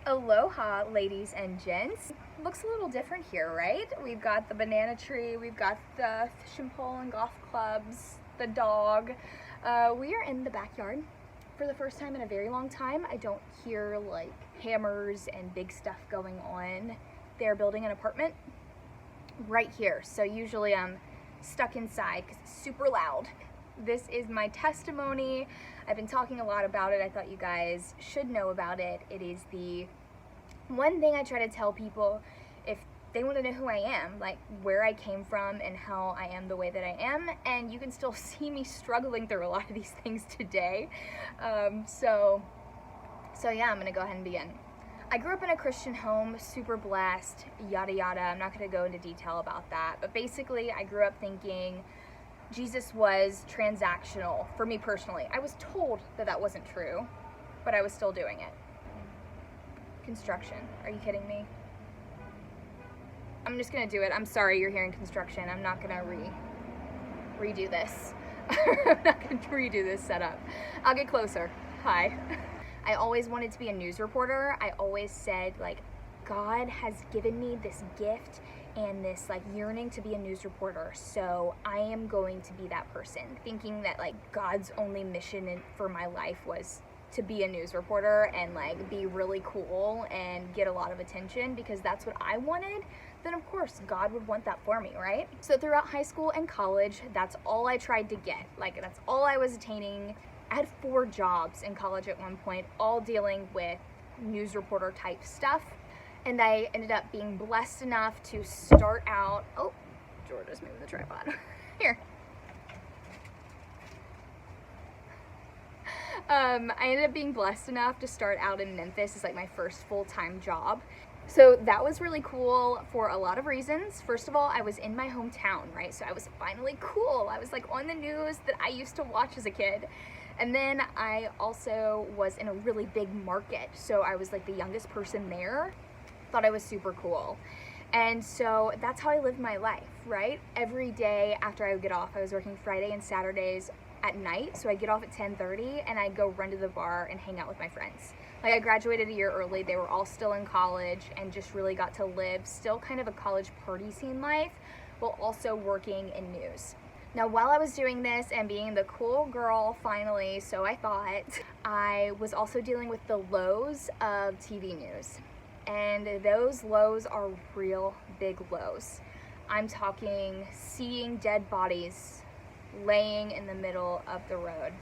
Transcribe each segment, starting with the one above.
Aloha, ladies and gents. Looks a little different here, right? We've got the banana tree, we've got the fishing pole and golf clubs, the dog. We are in the backyard for the first time in a very long time. I don't hear like hammers and big stuff going on. They're building an apartment right here, so usually I'm stuck inside because it's super loud. This is my testimony. I've been talking a lot about it. I thought you guys should know about it. It is the one thing I try to tell people if they want to know who I am, like where I came from and how I am the way that I am. And you can still see me struggling through a lot of these things today. So yeah, I'm gonna go ahead and begin. I grew up in a Christian home, super blessed, yada yada. I'm not gonna go into detail about that, but basically I grew up thinking Jesus was transactional for me personally. I was told that that wasn't true, but I was still doing it. Construction, are you kidding me? I'm just gonna do it. I'm sorry you're hearing construction. I'm not gonna redo this. I'm not gonna redo this setup. I'll get closer. Hi. I always wanted to be a news reporter. I always said, like, God has given me this gift and this like yearning to be a news reporter, so I am going to be that person, thinking that like God's only mission for my life was to be a news reporter and like be really cool and get a lot of attention because that's what I wanted. Then of course God would want that for me, right? So throughout high school and college, that's all I tried to get. Like that's all I was attaining. I had 4 jobs in college at one point, all dealing with news reporter type stuff. And I ended up being blessed enough to start out, oh, Georgia's moving the tripod, here. I ended up being blessed enough to start out in Memphis as like my first full-time job. So that was really cool for a lot of reasons. First of all, I was in my hometown, right? So I was finally cool. I was like on the news that I used to watch as a kid. And then I also was in a really big market. So I was like the youngest person there. Thought I was super cool. And so that's how I lived my life, right? Every day after I would get off, I was working Friday and Saturdays at night. So I'd get off at 10:30 and I'd go run to the bar and hang out with my friends. Like I graduated a year early. They were all still in college and just really got to live still kind of a college party scene life while also working in news. Now, while I was doing this and being the cool girl, finally, so I thought, I was also dealing with the lows of TV news. And those lows are real big lows. I'm talking seeing dead bodies laying in the middle of the road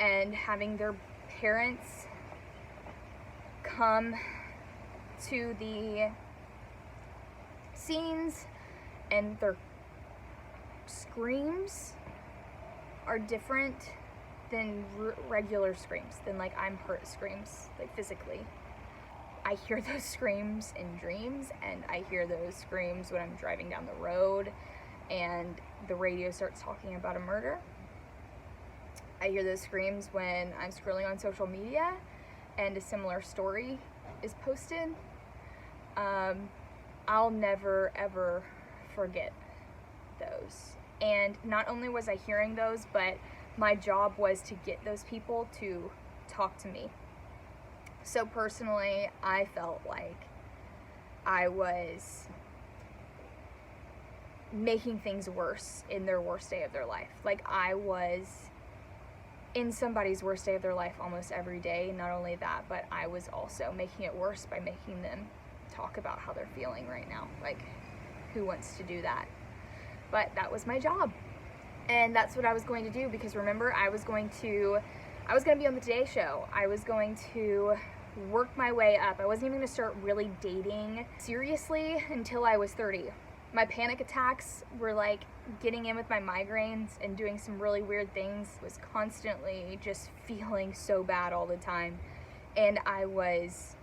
and having their parents come to the scenes and their screams are different than regular screams, than like I'm hurt screams, like physically. I hear those screams in dreams, and I hear those screams when I'm driving down the road and the radio starts talking about a murder. I hear those screams when I'm scrolling on social media and a similar story is posted. I'll never ever forget those. And not only was I hearing those, but my job was to get those people to talk to me. So personally, I felt like I was making things worse in their worst day of their life. Like I was in somebody's worst day of their life almost every day. Not only that, but I was also making it worse by making them talk about how they're feeling right now. Like, who wants to do that? But that was my job. And that's what I was going to do because remember, I was going to be on the Today Show. I was going to work my way up. I wasn't even going to start really dating seriously until I was 30. My panic attacks were like getting in with my migraines and doing some really weird things. I was constantly just feeling so bad all the time. And I was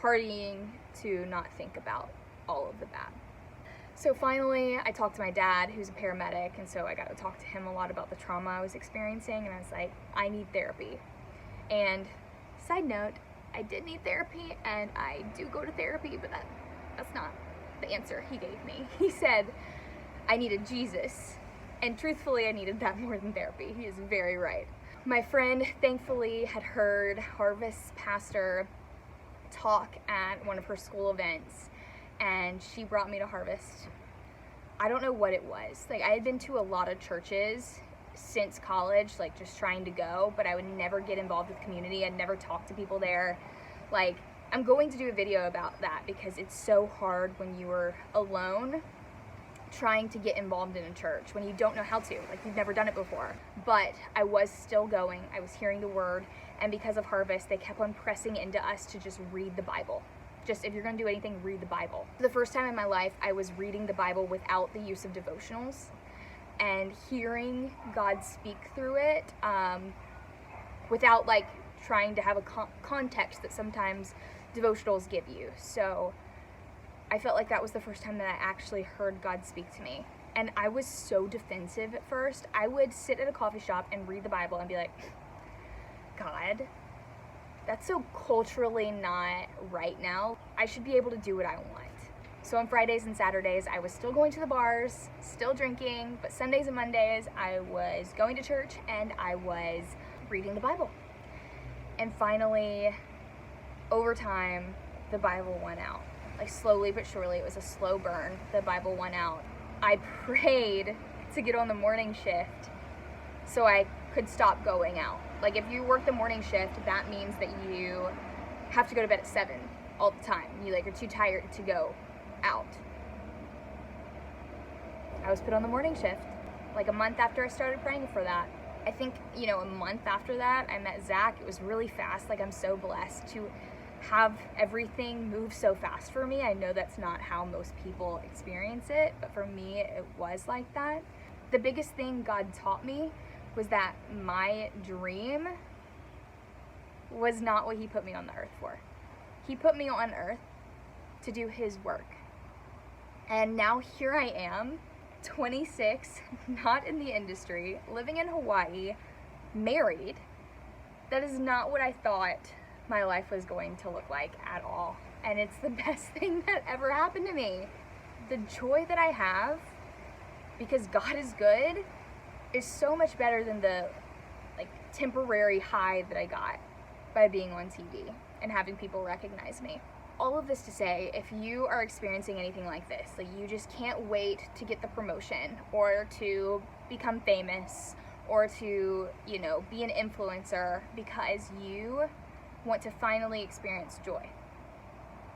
partying to not think about all of the bad. So finally, I talked to my dad, who's a paramedic, and so I got to talk to him a lot about the trauma I was experiencing, and I was like, I need therapy. And side note, I did need therapy, and I do go to therapy, but that's not the answer he gave me. He said I needed Jesus, and truthfully, I needed that more than therapy. He is very right. My friend thankfully had heard Harvest's pastor talk at one of her school events, and she brought me to Harvest. I don't know what it was. Like, I had been to a lot of churches since college, like just trying to go, but I would never get involved with community. I'd never talk to people there. Like, I'm going to do a video about that because it's so hard when you are alone trying to get involved in a church when you don't know how to, like you've never done it before. But I was still going, I was hearing the word, and because of Harvest, they kept on pressing into us to just read the Bible. Just, if you're gonna do anything, read the Bible. For the first time in my life, I was reading the Bible without the use of devotionals and hearing God speak through it without like trying to have a context that sometimes devotionals give you. So I felt like that was the first time that I actually heard God speak to me. And I was so defensive at first. I would sit at a coffee shop and read the Bible and be like, God, that's so culturally not right now. I should be able to do what I want. So on Fridays and Saturdays, I was still going to the bars, still drinking, but Sundays and Mondays, I was going to church and I was reading the Bible. And finally, over time, the Bible won out. Like, slowly but surely, it was a slow burn. The Bible won out. I prayed to get on the morning shift so I could stop going out. Like, if you work the morning shift, that means that you have to go to bed at 7 all the time. You like are too tired to go out. I was put on the morning shift like a month after I started praying for that. I think, you know, a month after that, I met Zach. It was really fast. Like, I'm so blessed to have everything move so fast for me. I know that's not how most people experience it, but for me, it was like that. The biggest thing God taught me was that my dream was not what he put me on the earth for. He put me on earth to do his work. And now here I am, 26, not in the industry, living in Hawaii, married. That is not what I thought my life was going to look like at all. And it's the best thing that ever happened to me. The joy that I have, because God is good, is so much better than the like temporary high that I got by being on TV and having people recognize me. All of this to say, if you are experiencing anything like this, like you just can't wait to get the promotion or to become famous or to, you know, be an influencer because you want to finally experience joy.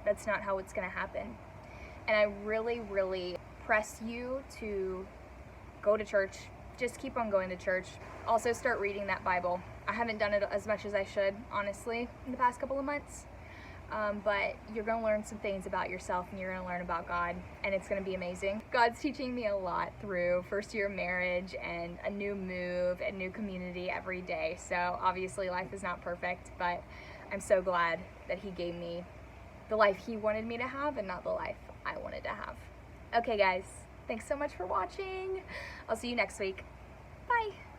That's not how it's going to happen. And I really, really press you to go to church. Just keep on going to church. Also start reading that Bible. I haven't done it as much as I should, honestly, in the past couple of months. But you're going to learn some things about yourself and you're going to learn about God, and it's going to be amazing. God's teaching me a lot through first year of marriage and a new move and new community every day. So obviously life is not perfect, but I'm so glad that he gave me the life he wanted me to have and not the life I wanted to have. Okay guys, thanks so much for watching. I'll see you next week. Bye.